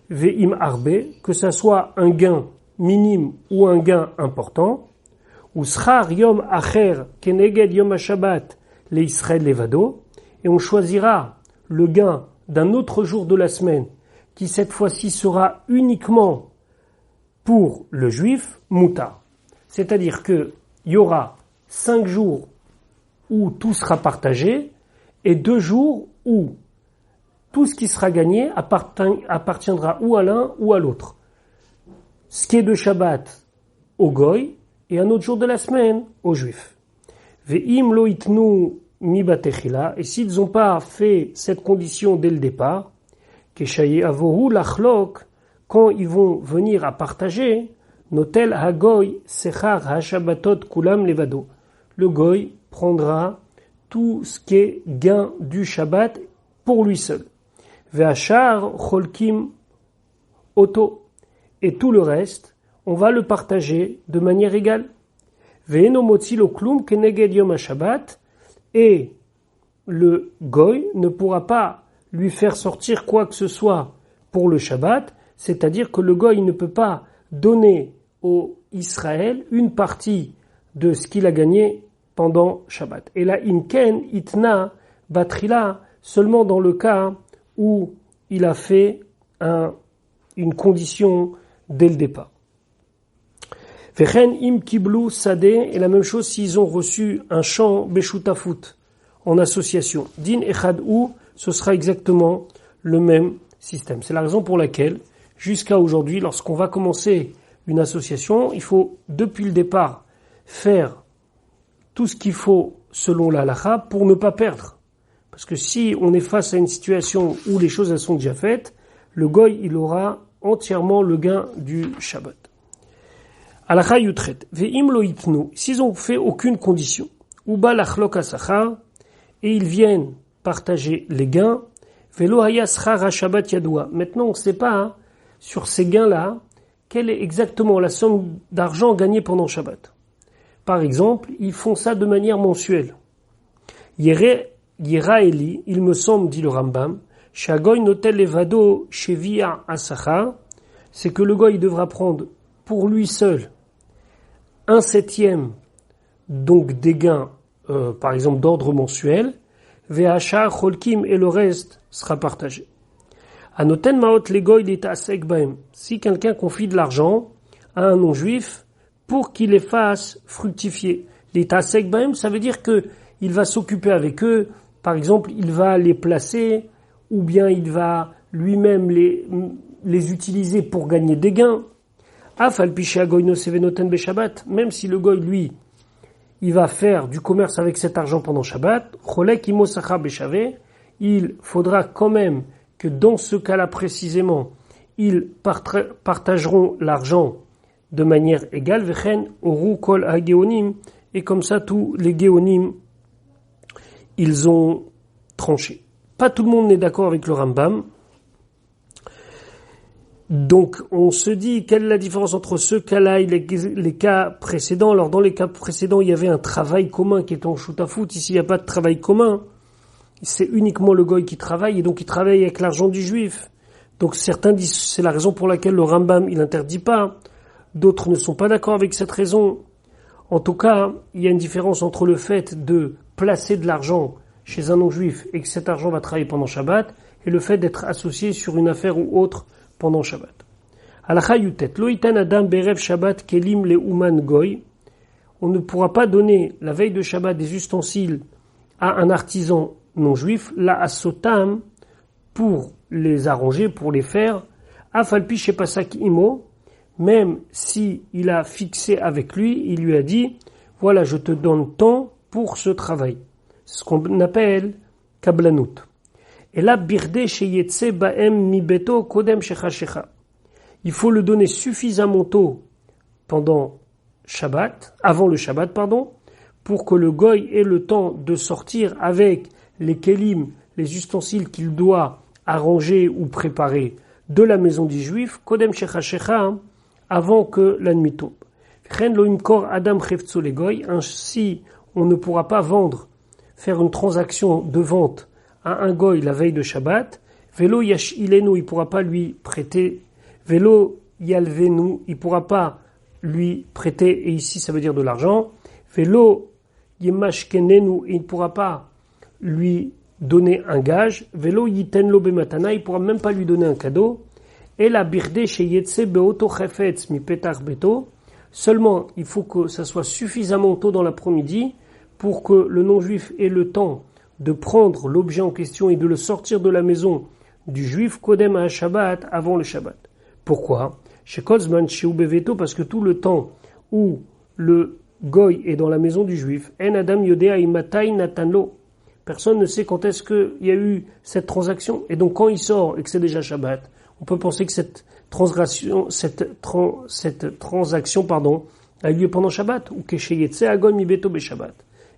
ve'im arbe, que ça soit un gain minime ou un gain important, ou schar yom acher keneged yom ha-Shabbat le Israël levado, et on choisira le gain d'un autre jour de la semaine, qui cette fois-ci sera uniquement pour le juif, mutar. C'est-à-dire que il y aura 5 jours où tout sera partagé et 2 jours où tout ce qui sera gagné appartiendra ou à l'un ou à l'autre. Ce qui est de Shabbat au goy et un autre jour de la semaine aux juifs. Ve'im lo itnu mi batechila, et s'ils n'ont pas fait cette condition dès le départ, keshaye avohu lachlok, quand ils vont venir à partager, notel hagoy sechar ha-shabbatot kulam levado. Le goy prendra tout ce qui est gain du Shabbat pour lui seul. Ve'achar cholkim oto. Et tout le reste, on va le partager de manière égale. Ve'eno motzi lo klum keneged yom ha-Shabbat. Et le goy ne pourra pas lui faire sortir quoi que ce soit pour le Shabbat, c'est-à-dire que le goy ne peut pas donner au Israël une partie de ce qu'il a gagné pendant Shabbat. Et là, inken itna batrila, seulement dans le cas où il a fait une condition dès le départ. Vechen im kiblu sadeh, et la même chose s'ils ont reçu un champ beshutafut, en association. Din echad ou, ce sera exactement le même système. C'est la raison pour laquelle, jusqu'à aujourd'hui, lorsqu'on va commencer une association, il faut, depuis le départ, faire tout ce qu'il faut selon la halakha pour ne pas perdre. Parce que si on est face à une situation où les choses elles sont déjà faites, le goy il aura entièrement le gain du Shabbat. Halakha yutret. Ve'im lo yitnu. S'ils ont fait aucune condition. Uba lachlok asachar. Et ils viennent partager les gains. Velo haya schar ha-Shabbat yadoua. Maintenant on ne sait pas sur ces gains-là quelle est exactement la somme d'argent gagnée pendant Shabbat. Par exemple, ils font ça de manière mensuelle. Yeraeli, il me semble, dit le Rambam, Shagoy notel levado shevia asachar, c'est que le goy devra prendre pour lui seul 1/7 donc des gains, par exemple d'ordre mensuel, ve'achar cholkim, et le reste sera partagé. Anoten maot legoy litasek baem, si quelqu'un confie de l'argent à un non-juif pour qu'il les fasse fructifier. Litasek baem, ça veut dire que il va s'occuper avec eux, par exemple, il va les placer, ou bien il va lui-même les utiliser pour gagner des gains. Afal pisha goy no sevenoten be Shabbat, même si le goy, lui, il va faire du commerce avec cet argent pendant Shabbat, cholek imo sacha beshave, il faudra quand même que dans ce cas-là précisément, ils partageront l'argent de manière égale, vechen oru kol ha-geonim, et comme ça tous les geonim ils ont tranché. Pas tout le monde n'est d'accord avec le Rambam. Donc, on se dit, quelle est la différence entre ce cas-là et les cas précédents? Alors, dans les cas précédents, il y avait un travail commun qui est en shutafut. Ici, il n'y a pas de travail commun. C'est uniquement le goy qui travaille, et donc il travaille avec l'argent du juif. Donc, certains disent, c'est la raison pour laquelle le Rambam, il n'interdit pas. D'autres ne sont pas d'accord avec cette raison. En tout cas, il y a une différence entre le fait de placer de l'argent chez un non-juif et que cet argent va travailler pendant Shabbat, et le fait d'être associé sur une affaire ou autre pendant Shabbat. Halakha yutet, lo itan adam berev Shabbat kelim le uman goy. On ne pourra pas donner la veille de Shabbat des ustensiles à un artisan non-juif, la asotam, pour les arranger, pour les faire, afalpi shepasak imo, même si il a fixé avec lui, il lui a dit, voilà, je te donne tant pour ce travail. C'est ce qu'on appelle kablanut. Et là, birde sheyetse baem mi beto kodem shecha. Il faut le donner suffisamment tôt pendant Shabbat, avant le Shabbat, pardon, pour que le goy ait le temps de sortir avec les kelim, les ustensiles qu'il doit arranger ou préparer de la maison du juif, kodem shecha, avant que la nuit tombe. Ainsi, on ne pourra pas faire une transaction de vente à un goy la veille de Shabbat. Velo yashilenu, il pourra pas lui prêter. Velo yalvenu, il pourra pas lui prêter, et ici ça veut dire de l'argent. Velo yemashkenenu, il pourra pas lui donner un gage. Velo yitenlo bematana, il pourra même pas lui donner un cadeau. Et la birde sheyetse beoto chefetz mi petach beto. Seulement, il faut que ça soit suffisamment tôt dans l'après-midi pour que le non-juif ait le temps de prendre l'objet en question et de le sortir de la maison du juif kodem à Shabbat, avant le Shabbat. Pourquoi? Chez Kozman, chez Ubeveto, parce que tout le temps où le goy est dans la maison du juif, en adam yodea imatai natanlo. Personne ne sait quand est-ce qu'il y a eu cette transaction. Et donc quand il sort et que c'est déjà Shabbat, on peut penser que cette transaction a eu lieu pendant Shabbat, ou que sheyetse agon mi beto be Shabbat.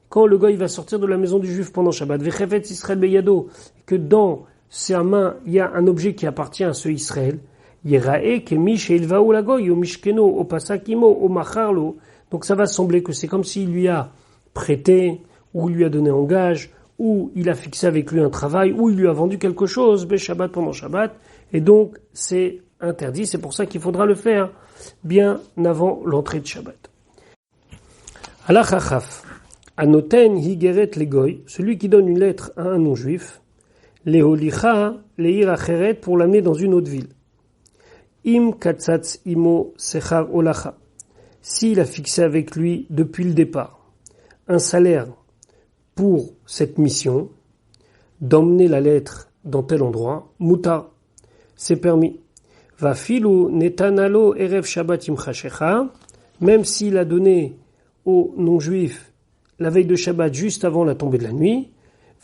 Quand le goy va sortir de la maison du juif pendant Shabbat, vechefet Israël beyado, que dans sa main il y a un objet qui appartient à ce Israël, yerae kemi sheilvao la goy, o mishkeno, o pasakimo, o macharlo. Donc ça va sembler que c'est comme s'il lui a prêté, ou il lui a donné en gage, ou il a fixé avec lui un travail, ou il lui a vendu quelque chose, be Shabbat pendant Shabbat, et donc c'est interdit, c'est pour ça qu'il faudra le faire bien avant l'entrée de Shabbat. Alachachaf, anoten higeret legoy, celui qui donne une lettre à un non-juif, leolicha leir acheret, pour l'amener dans une autre ville. Im katzatz imo sechar olacha, s'il a fixé avec lui depuis le départ un salaire pour cette mission, d'emmener la lettre dans tel endroit, mutar, c'est permis. Va filu netanalo erev shabbat imchashecha, même s'il a donné aux non-juifs la veille de Shabbat juste avant la tombée de la nuit,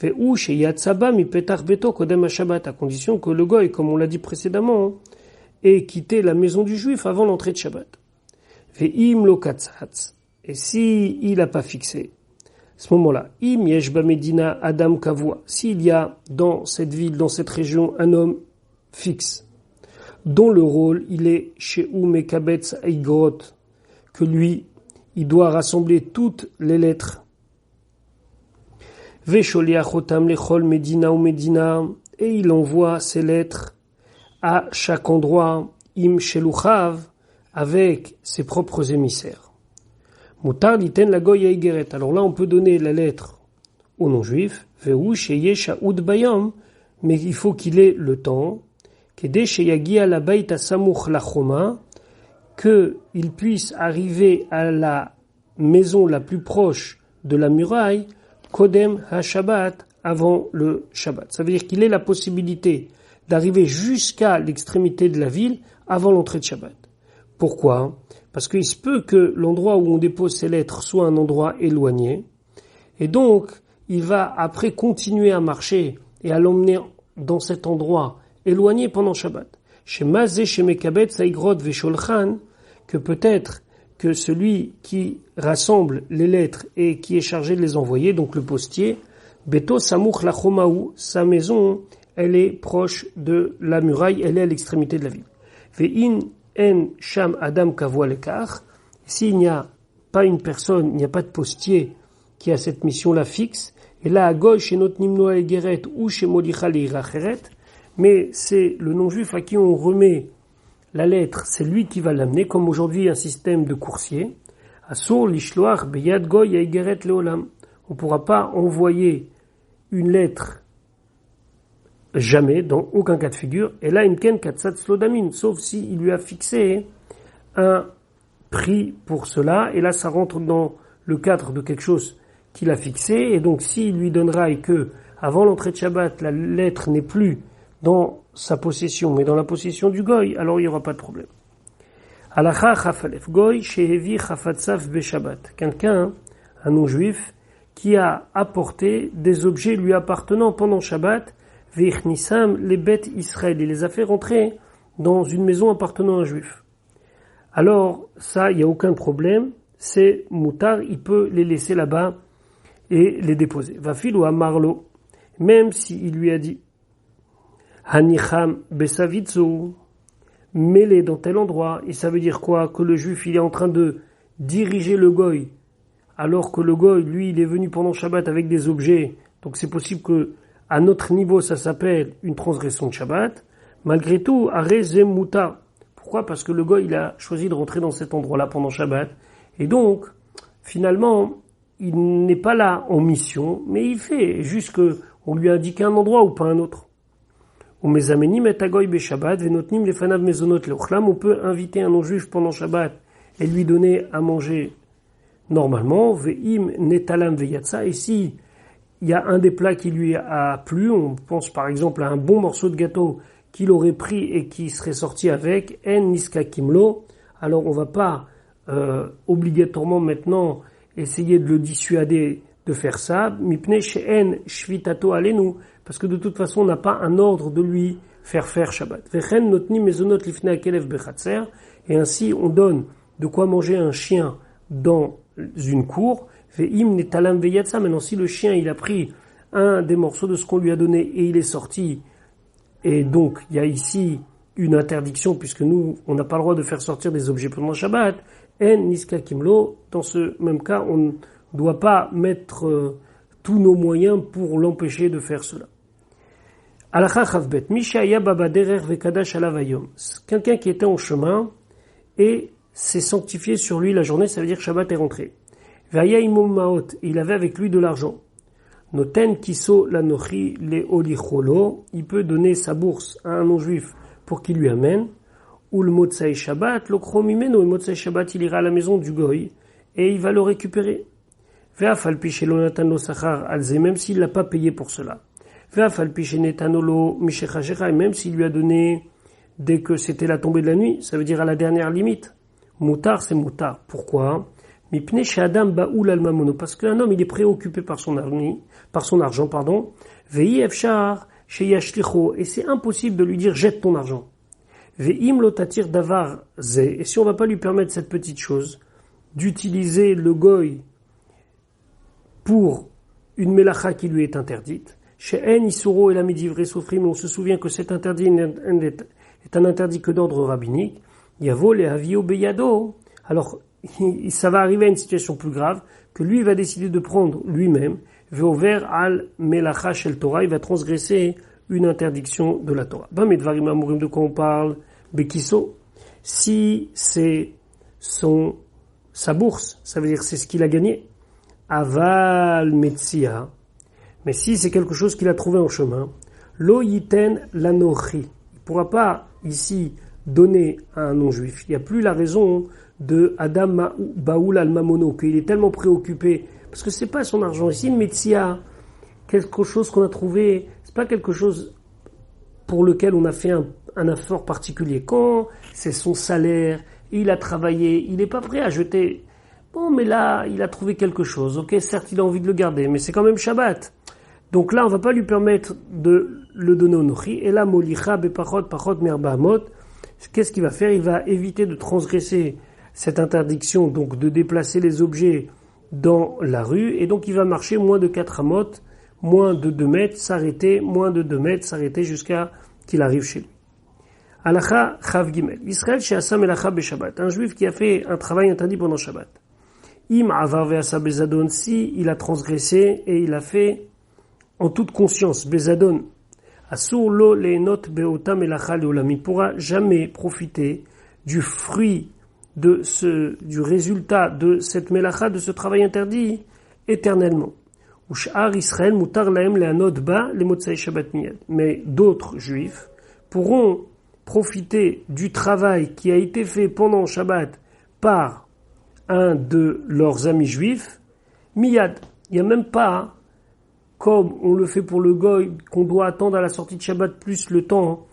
ve'u sheyatzaba mi petach beto kodem Shabbat, à condition que le goy, comme on l'a dit précédemment, ait quitté la maison du juif avant l'entrée de Shabbat. Ve'im lo katzatz, et si il n'a pas fixé, à ce moment-là, im yesh ba medina adam kavua, s'il y a dans cette ville, dans cette région, un homme fixe, dont le rôle, il est chez Mekabetz Aigrot, que lui, il doit rassembler toutes les lettres. Vesholiachotam lechol Medina ou Medina, et il envoie ces lettres à chaque endroit, im sheluchav, avec ses propres émissaires. Mutar liten la goy aigeret. Alors là, on peut donner la lettre aux non-juifs, vehu sheye shaoud bayam, mais il faut qu'il ait le temps, kede sheyagia la baita samuch la choma, qu'il puisse arriver à la maison la plus proche de la muraille, kodem ha-shabbat, avant le Shabbat. Ça veut dire qu'il ait la possibilité d'arriver jusqu'à l'extrémité de la ville avant l'entrée de Shabbat. Pourquoi ? Parce qu'il se peut que l'endroit où on dépose ces lettres soit un endroit éloigné, et donc il va après continuer à marcher et à l'emmener dans cet endroit éloigné pendant Shabbat. Chez Mazé, chez Mekabet, Saigrod, Vesholchan, que peut-être que celui qui rassemble les lettres et qui est chargé de les envoyer, donc le postier, Beto Samuch Lachomaou, sa maison, elle est proche de la muraille, elle est à l'extrémité de la ville. Ve'in en sham adam kavua lekar, s'il n'y a pas une personne, il n'y a pas de postier qui a cette mission-là fixe, et là à gauche, chez notre nimno egeret ou chez molicha leiracheret, mais c'est le non-juif à qui on remet la lettre, c'est lui qui va l'amener, comme aujourd'hui un système de coursier. Asur lishloach beyad goy egeret leolam. On ne pourra pas envoyer une lettre jamais, dans aucun cas de figure, et là, imken katsat slodamin, sauf s'il lui a fixé un prix pour cela, et là, ça rentre dans le cadre de quelque chose qu'il a fixé, et donc s'il lui donnera et que, avant l'entrée de Shabbat, la lettre n'est plus dans sa possession, mais dans la possession du goy, alors il n'y aura pas de problème. Halacha chafalef goy shehevi chafatsav beshabbat. Quelqu'un, un non-juif, qui a apporté des objets lui appartenant pendant Shabbat, Veichnisam les bêtes Israël, il les a fait rentrer dans une maison appartenant à un juif. Alors, ça, il n'y a aucun problème, c'est mutar, il peut les laisser là-bas et les déposer. Vafil ou amarlo, même s'il lui a dit, Hanicham besavitzu, mets-les dans tel endroit, et ça veut dire quoi? Que le juif, il est en train de diriger le goy, alors que le goy, lui, il est venu pendant Shabbat avec des objets, donc c'est possible que à notre niveau, ça s'appelle une transgression de Shabbat. Malgré tout, arezem mutar. Pourquoi ? Parce que le goy, il a choisi de rentrer dans cet endroit-là pendant Shabbat. Et donc, finalement, il n'est pas là en mission, mais il fait juste qu'on lui a indiqué un endroit ou pas un autre. On peut inviter un non-juif pendant Shabbat et lui donner à manger normalement. Et si il y a un des plats qui lui a plu, on pense par exemple à un bon morceau de gâteau qu'il aurait pris et qui serait sorti avec, en niska kimlo, alors on va pas obligatoirement maintenant essayer de le dissuader de faire ça, mipne she'en shvitato alenu, parce que de toute façon on n'a pas un ordre de lui faire Shabbat. Vechen notni mezonot lifne akelev bechatzer, et ainsi on donne de quoi manger un chien dans une cour. Maintenant, si le chien il a pris un des morceaux de ce qu'on lui a donné et il est sorti, et donc il y a ici une interdiction puisque nous on n'a pas le droit de faire sortir des objets pendant Shabbat, en niska kimlo, dans ce même cas on ne doit pas mettre tous nos moyens pour l'empêcher de faire cela. Halacha chavbet, mishaya baba derer vekadash alavayom. Quelqu'un qui était en chemin et s'est sanctifié sur lui la journée, ça veut dire que Shabbat est rentré. Il avait avec lui de l'argent. Noten kiso lanochi le olicholo, il peut donner sa bourse à un non-juif pour qu'il lui amène. ou le Motsai Shabbat, l'Okromimeno, le Motsai Shabbat, il ira à la maison du Goy et il va le récupérer. Ve'afalpi shelo natan lo sachar alze, même s'il l'a pas payé pour cela. Ve'afalpi shenetanolo mishechashecha, même s'il lui a donné dès que c'était la tombée de la nuit, ça veut dire à la dernière limite. Moutar, c'est moutar. Pourquoi? Mipne she'adam ba'ul al mamono, parce qu'un homme il est préoccupé par son argent, pardon. Ve'i efshar sheyashlicho, et c'est impossible de lui dire jette ton argent. Ve'im lo tatir davar ze, et si on va pas lui permettre cette petite chose, d'utiliser le goy pour une melacha qui lui est interdite, chez En Isuro et la Midivre Sofrim, on se souvient que cet interdit est un interdit que d'ordre rabbinique, Yavo le Avio Beyado, alors ça va arriver à une situation plus grave, que lui va décider de prendre lui-même, Veover al Melacha Shel Torah, il va transgresser une interdiction de la Torah. Ben, Medvarim Amurim, de quoi on parle? Bekiso, si c'est sa bourse, ça veut dire c'est ce qu'il a gagné. Aval Metsia, mais si c'est quelque chose qu'il a trouvé en chemin, Lo Yiten Lanochi, il ne pourra pas ici donner à un non-juif. Il n'y a plus la raison de Adam Baoul al-Mamono, qu'il est tellement préoccupé, parce que c'est pas son argent. Ici, une Metsia, quelque chose qu'on a trouvé, c'est pas quelque chose pour lequel on a fait un effort particulier. Quand c'est son salaire, il a travaillé, il n'est pas prêt à jeter. Bon, mais là, il a trouvé quelque chose. Ok, certes, il a envie de le garder, mais c'est quand même Shabbat. Donc là, on va pas lui permettre de le donner au Nochi. Et là, Molicha, Bepachot, Pachot, Merbahamot, qu'est-ce qu'il va faire? Il va éviter de transgresser cette interdiction, donc de déplacer les objets dans la rue. Et donc, il va marcher moins de 4 amot, moins de 2 mètres, s'arrêter, moins de 2 mètres, s'arrêter jusqu'à qu'il arrive chez lui. Halacha Chav Gimel. Israël chez Asa Melacha Beshabbat. Un juif qui a fait un travail interdit pendant Shabbat. Im avar ve'asa bezadon, si il a transgressé et il a fait en toute conscience bezadon, asur lo leenot beota melacha leolam, il pourra jamais profiter du fruit du résultat de cette melacha, de ce travail interdit éternellement. Ushar Israël mutar laem leanot ba le motzai shabbat miyad, mais d'autres juifs pourront profiter du travail qui a été fait pendant Shabbat par un de leurs amis juifs, miyad. Il n'y a même pas, comme on le fait pour le goy, qu'on doit attendre à la sortie de Shabbat plus le temps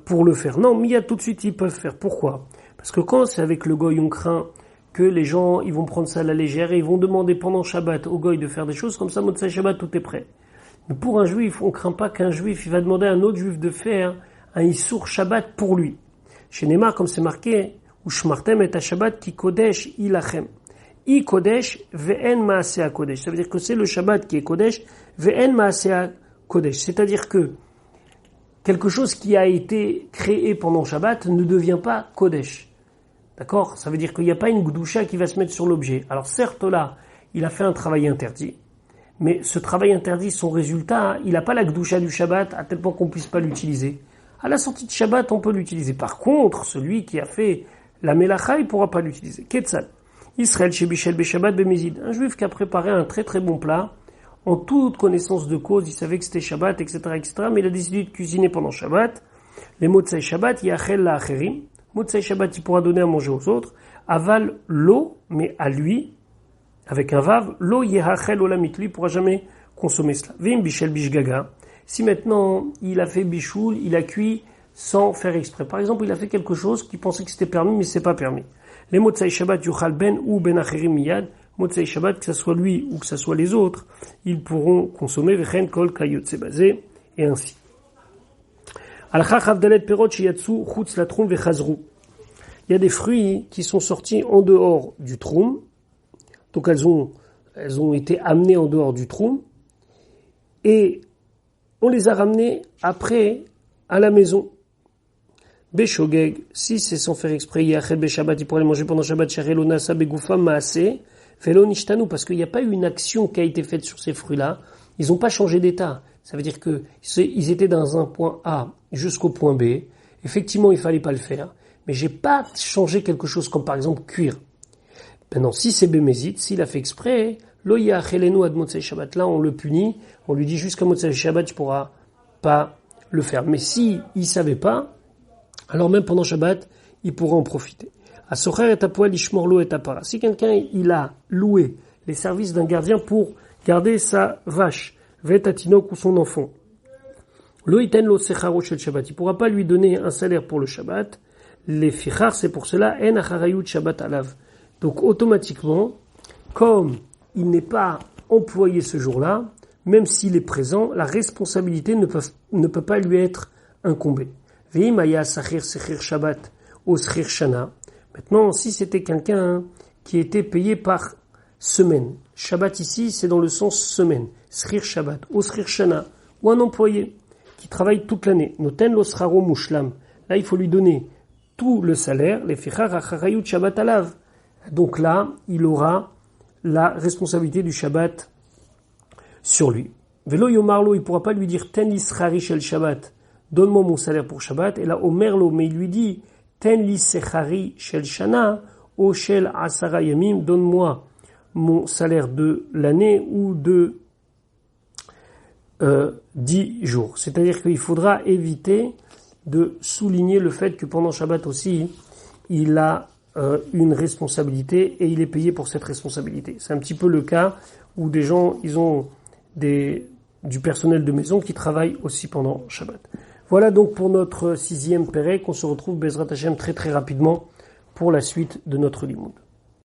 pour le faire. Non, miyad, tout de suite, ils peuvent faire. Pourquoi? Parce que quand c'est avec le goy, on craint que les gens, ils vont prendre ça à la légère et ils vont demander pendant Shabbat au goy de faire des choses, comme ça, Motzai Shabbat, tout est prêt. Mais pour un juif, on craint pas qu'un juif, il va demander à un autre juif de faire un Issour Shabbat pour lui. Chez Neymar, comme c'est marqué, Ushmartem et Shabbat ki kodesh ilachem. I kodesh ve'en maaseh kodesh. Ça veut dire que c'est le Shabbat qui est kodesh, ve'en maaseh kodesh. C'est-à-dire que quelque chose qui a été créé pendant Shabbat ne devient pas kodesh. D'accord? Ça veut dire qu'il n'y a pas une gdusha qui va se mettre sur l'objet. Alors certes là, il a fait un travail interdit, mais ce travail interdit, son résultat, il n'a pas la gdusha du Shabbat à tel point qu'on ne puisse pas l'utiliser. À la sortie de Shabbat, on peut l'utiliser. Par contre, celui qui a fait la melacha, il ne pourra pas l'utiliser. Ketzal. Israël chez Bichel Beshabbat Bemezid. Un juif qui a préparé un très très bon plat, en toute connaissance de cause, il savait que c'était Shabbat, etc., mais il a décidé de cuisiner pendant Shabbat. Les Motzai Shabbat, Yachel la Acherim. Motzai Shabbat, il pourra donner à manger aux autres. Aval lo, mais à lui, avec un vav, lo yehachel olamit, lui, il pourra jamais consommer cela. Vim Bichel Bishgaga. Si maintenant, il a fait bichoul, il a cuit sans faire exprès. Par exemple, il a fait quelque chose qui pensait que c'était permis, mais c'est pas permis. Les Motzai Shabbat yuchal ben ou ben acherim miyad. Motzai Shabbat, que ce soit lui ou que ce soit les autres, ils pourront consommer vechen kol kayotse basé, et ainsi. Al-Kha Chavdalet Perot Shiyatsu Chutz Latrum Vechazru. Il y a des fruits qui sont sortis en dehors du troum, donc elles ont été amenées en dehors du troum, et on les a ramenées après à la maison. Beshogeg, si c'est sans faire exprès, Yachel Beshabbat, il pourrait les manger pendant Shabbat, Sharelo Nasa Begoufa Maase, Velo Nishtanu, parce qu'il n'y a pas eu une action qui a été faite sur ces fruits-là, ils n'ont pas changé d'état. Ça veut dire que ils étaient dans un point A jusqu'au point B. Effectivement, il fallait pas le faire, mais j'ai pas changé quelque chose comme par exemple cuire. Maintenant, si c'est Bémézit, s'il a fait exprès, Lo Yachelenu ad Motzei Shabbat, là on le punit, on lui dit jusqu'à Motzei Shabbat, tu pourras pas le faire. Mais si il savait pas, alors même pendant Shabbat, il pourra en profiter. À Socher et à Poel, Ishmorlo et à Para. Si quelqu'un, il a loué les services d'un gardien pour garder sa vache, Vetatinok ou son enfant, Lo iten lo secharo shel Shabbat, il pourra pas lui donner un salaire pour le Shabbat. Les fichar, c'est pour cela, en acharayut Shabbat alav. Donc automatiquement, comme il n'est pas employé ce jour-là, même s'il est présent, la responsabilité ne peut pas lui être incombée. Ve'im haya sachir sechir Shabbat ou sechir shana. Maintenant, si c'était quelqu'un qui était payé par semaine, Shabbat ici, c'est dans le sens semaine, sechir Shabbat ou sechir shana, ou un employé qui travaille toute l'année, noten lo scharo mushlam. Là, il faut lui donner tout le salaire, les fichar acharayut Shabbat alav. Donc là, il aura la responsabilité du Shabbat sur lui. Velo yomarlo, il pourra pas lui dire ten li schari shel Shabbat, donne-moi mon salaire pour Shabbat. Et là, omerlo, mais il lui dit ten li sechari shel shana, o shel asara yamim, donne-moi mon salaire de l'année ou de 10 jours. C'est-à-dire qu'il faudra éviter de souligner le fait que pendant Shabbat aussi, il a une responsabilité et il est payé pour cette responsabilité. C'est un petit peu le cas où des gens, ils ont du personnel de maison qui travaille aussi pendant Shabbat. Voilà donc pour notre 6e pérec. On se retrouve Bezrat Hashem très très rapidement pour la suite de notre limoud.